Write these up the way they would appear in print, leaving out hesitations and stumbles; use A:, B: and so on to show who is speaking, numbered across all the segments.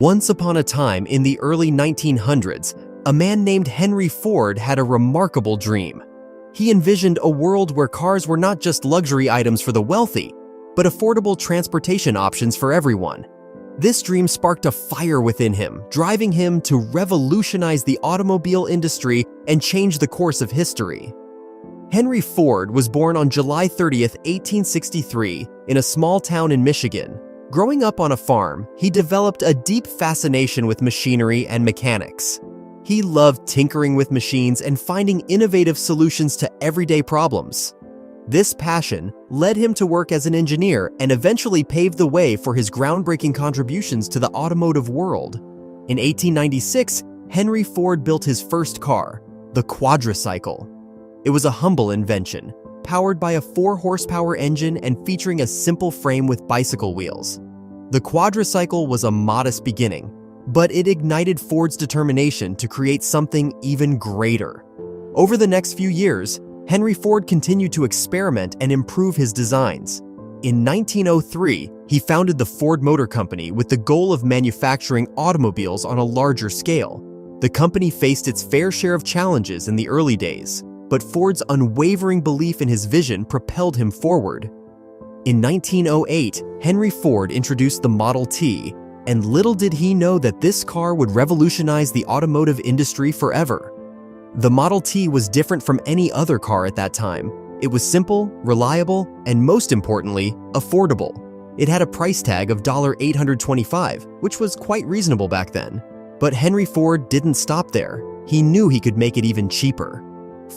A: Once upon a time in the early 1900s, a man named Henry Ford had a remarkable dream. He envisioned a world where cars were not just luxury items for the wealthy, but affordable transportation options for everyone. This dream sparked a fire within him, driving him to revolutionize the automobile industry and change the course of history. Henry Ford was born on July 30th, 1863, in a small town in Michigan. Growing up on a farm, he developed a deep fascination with machinery and mechanics. He loved tinkering with machines and finding innovative solutions to everyday problems. This passion led him to work as an engineer and eventually paved the way for his groundbreaking contributions to the automotive world. In 1896, Henry Ford built his first car, the quadricycle. It was a humble invention, powered by a 4-horsepower engine and featuring a simple frame with bicycle wheels. The quadricycle was a modest beginning, but it ignited Ford's determination to create something even greater. Over the next few years, Henry Ford continued to experiment and improve his designs. In 1903, he founded the Ford Motor Company with the goal of manufacturing automobiles on a larger scale. The company faced its fair share of challenges in the early days, but Ford's unwavering belief in his vision propelled him forward. In 1908, Henry Ford introduced the Model T, and little did he know that this car would revolutionize the automotive industry forever. The Model T was different from any other car at that time. It was simple, reliable, and most importantly, affordable. It had a price tag of $825, which was quite reasonable back then. But Henry Ford didn't stop there. He knew he could make it even cheaper.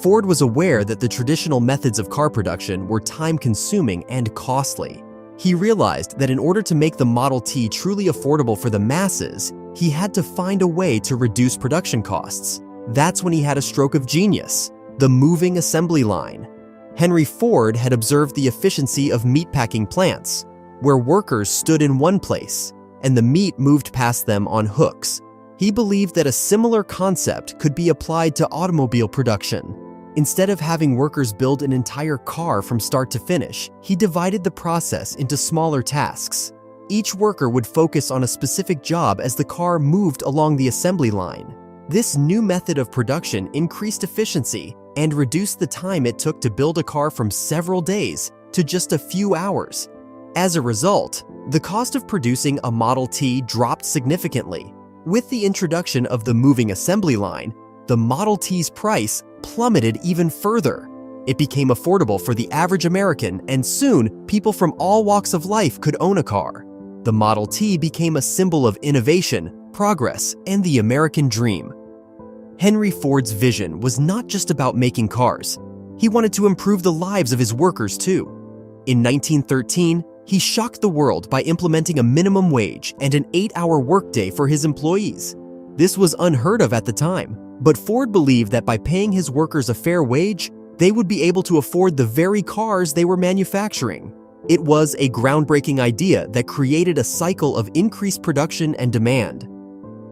A: Ford was aware that the traditional methods of car production were time-consuming and costly. He realized that in order to make the Model T truly affordable for the masses, he had to find a way to reduce production costs. That's when he had a stroke of genius, the moving assembly line. Henry Ford had observed the efficiency of meatpacking plants, where workers stood in one place and the meat moved past them on hooks. He believed that a similar concept could be applied to automobile production. Instead of having workers build an entire car from start to finish, he divided the process into smaller tasks. Each worker would focus on a specific job as the car moved along the assembly line. This new method of production increased efficiency and reduced the time it took to build a car from several days to just a few hours. As a result, the cost of producing a Model T dropped significantly. With the introduction of the moving assembly line, the Model T's price plummeted even further. It became affordable for the average American, and soon, people from all walks of life could own a car. The Model T became a symbol of innovation, progress, and the American dream. Henry Ford's vision was not just about making cars. He wanted to improve the lives of his workers too. In 1913, he shocked the world by implementing a minimum wage and an 8-hour workday for his employees. This was unheard of at the time, but Ford believed that by paying his workers a fair wage, they would be able to afford the very cars they were manufacturing. It was a groundbreaking idea that created a cycle of increased production and demand.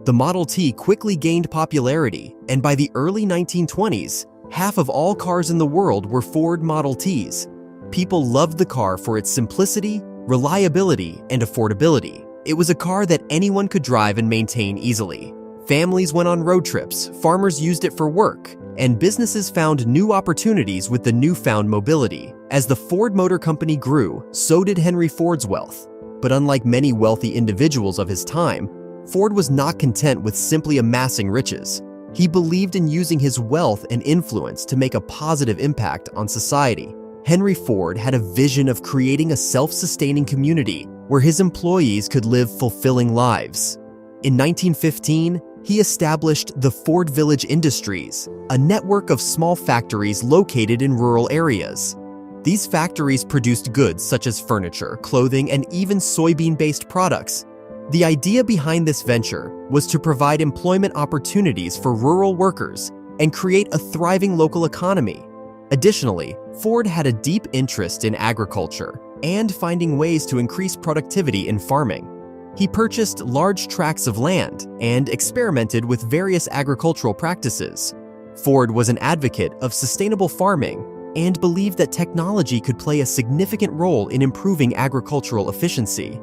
A: The Model T quickly gained popularity, and by the early 1920s, half of all cars in the world were Ford Model Ts. People loved the car for its simplicity, reliability, and affordability. It was a car that anyone could drive and maintain easily. Families went on road trips, farmers used it for work, and businesses found new opportunities with the newfound mobility. As the Ford Motor Company grew, so did Henry Ford's wealth. But unlike many wealthy individuals of his time, Ford was not content with simply amassing riches. He believed in using his wealth and influence to make a positive impact on society. Henry Ford had a vision of creating a self-sustaining community where his employees could live fulfilling lives. In 1915, he established the Ford Village Industries, a network of small factories located in rural areas. These factories produced goods such as furniture, clothing, and even soybean-based products. The idea behind this venture was to provide employment opportunities for rural workers and create a thriving local economy. Additionally, Ford had a deep interest in agriculture and finding ways to increase productivity in farming. He purchased large tracts of land and experimented with various agricultural practices. Ford was an advocate of sustainable farming and believed that technology could play a significant role in improving agricultural efficiency.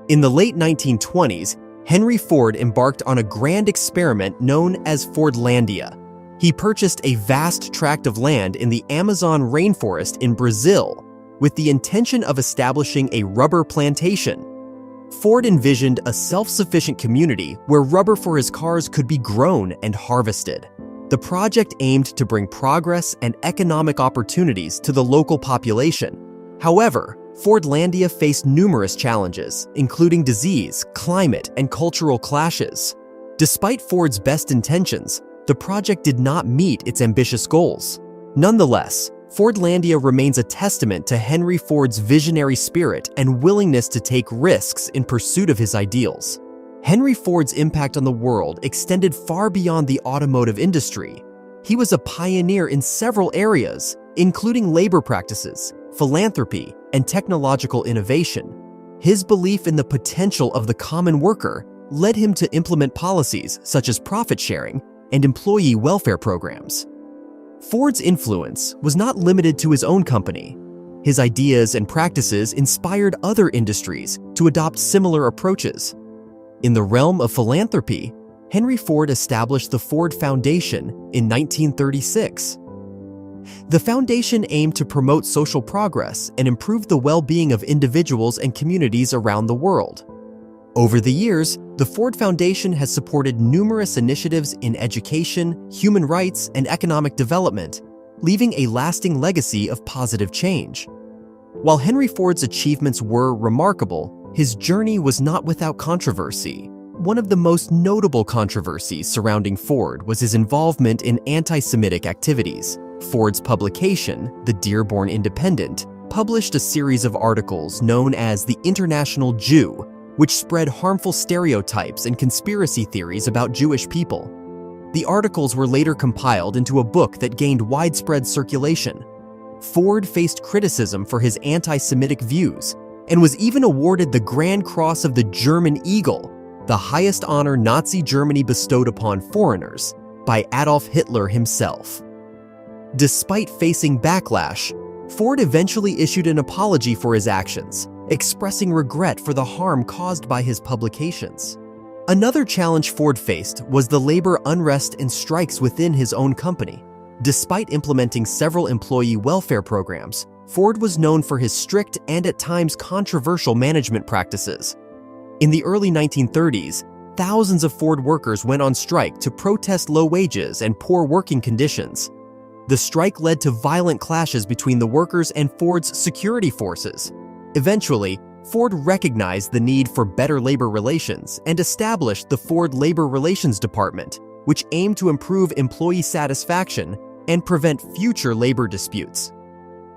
A: In the late 1920s, Henry Ford embarked on a grand experiment known as Fordlandia. He purchased a vast tract of land in the Amazon rainforest in Brazil with the intention of establishing a rubber plantation. Ford envisioned a self-sufficient community where rubber for his cars could be grown and harvested. The project aimed to bring progress and economic opportunities to the local population. However, Fordlandia faced numerous challenges, including disease, climate, and cultural clashes. Despite Ford's best intentions, the project did not meet its ambitious goals. Nonetheless, Fordlandia remains a testament to Henry Ford's visionary spirit and willingness to take risks in pursuit of his ideals. Henry Ford's impact on the world extended far beyond the automotive industry. He was a pioneer in several areas, including labor practices, philanthropy, and technological innovation. His belief in the potential of the common worker led him to implement policies such as profit sharing and employee welfare programs. Ford's influence was not limited to his own company. His ideas and practices inspired other industries to adopt similar approaches. In the realm of philanthropy, Henry Ford established the Ford Foundation in 1936. The foundation aimed to promote social progress and improve the well-being of individuals and communities around the world. Over the years, the Ford Foundation has supported numerous initiatives in education, human rights, and economic development, leaving a lasting legacy of positive change. While Henry Ford's achievements were remarkable, his journey was not without controversy. One of the most notable controversies surrounding Ford was his involvement in anti-Semitic activities. Ford's publication, the Dearborn Independent, published a series of articles known as the International Jew, which spread harmful stereotypes and conspiracy theories about Jewish people. The articles were later compiled into a book that gained widespread circulation. Ford faced criticism for his anti-Semitic views and was even awarded the Grand Cross of the German Eagle, the highest honor Nazi Germany bestowed upon foreigners, by Adolf Hitler himself. Despite facing backlash, Ford eventually issued an apology for his actions, expressing regret for the harm caused by his publications. Another challenge Ford faced was the labor unrest and strikes within his own company. Despite implementing several employee welfare programs, Ford was known for his strict and at times controversial management practices. In the early 1930s, thousands of Ford workers went on strike to protest low wages and poor working conditions. The strike led to violent clashes between the workers and Ford's security forces. Eventually, Ford recognized the need for better labor relations and established the Ford Labor Relations Department, which aimed to improve employee satisfaction and prevent future labor disputes.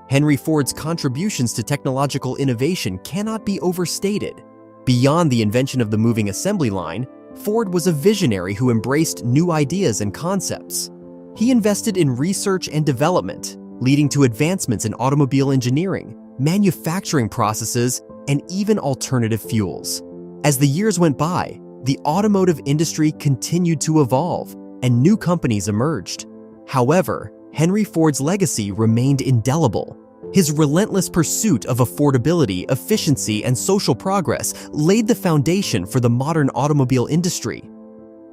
A: Henry Ford's contributions to technological innovation cannot be overstated. Beyond the invention of the moving assembly line, Ford was a visionary who embraced new ideas and concepts. He invested in research and development, leading to advancements in automobile engineering, manufacturing processes, and even alternative fuels. As the years went by, the automotive industry continued to evolve, and new companies emerged. However, Henry Ford's legacy remained indelible. His relentless pursuit of affordability, efficiency, and social progress laid the foundation for the modern automobile industry.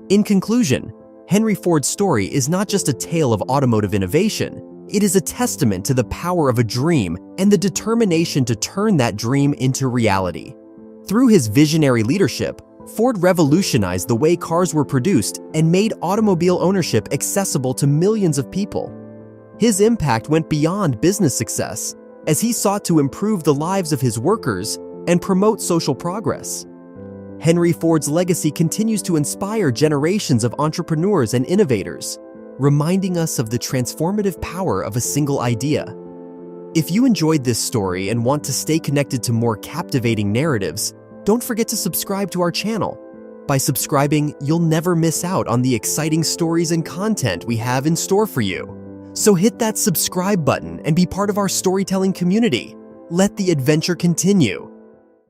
A: In conclusion, Henry Ford's story is not just a tale of automotive innovation. It is a testament to the power of a dream and the determination to turn that dream into reality. Through his visionary leadership, Ford revolutionized the way cars were produced and made automobile ownership accessible to millions of people. His impact went beyond business success, as he sought to improve the lives of his workers and promote social progress. Henry Ford's legacy continues to inspire generations of entrepreneurs and innovators, reminding us of the transformative power of a single idea. If you enjoyed this story and want to stay connected to more captivating narratives, don't forget to subscribe to our channel. By subscribing, you'll never miss out on the exciting stories and content we have in store for you. So hit that subscribe button and be part of our storytelling community. Let the adventure continue.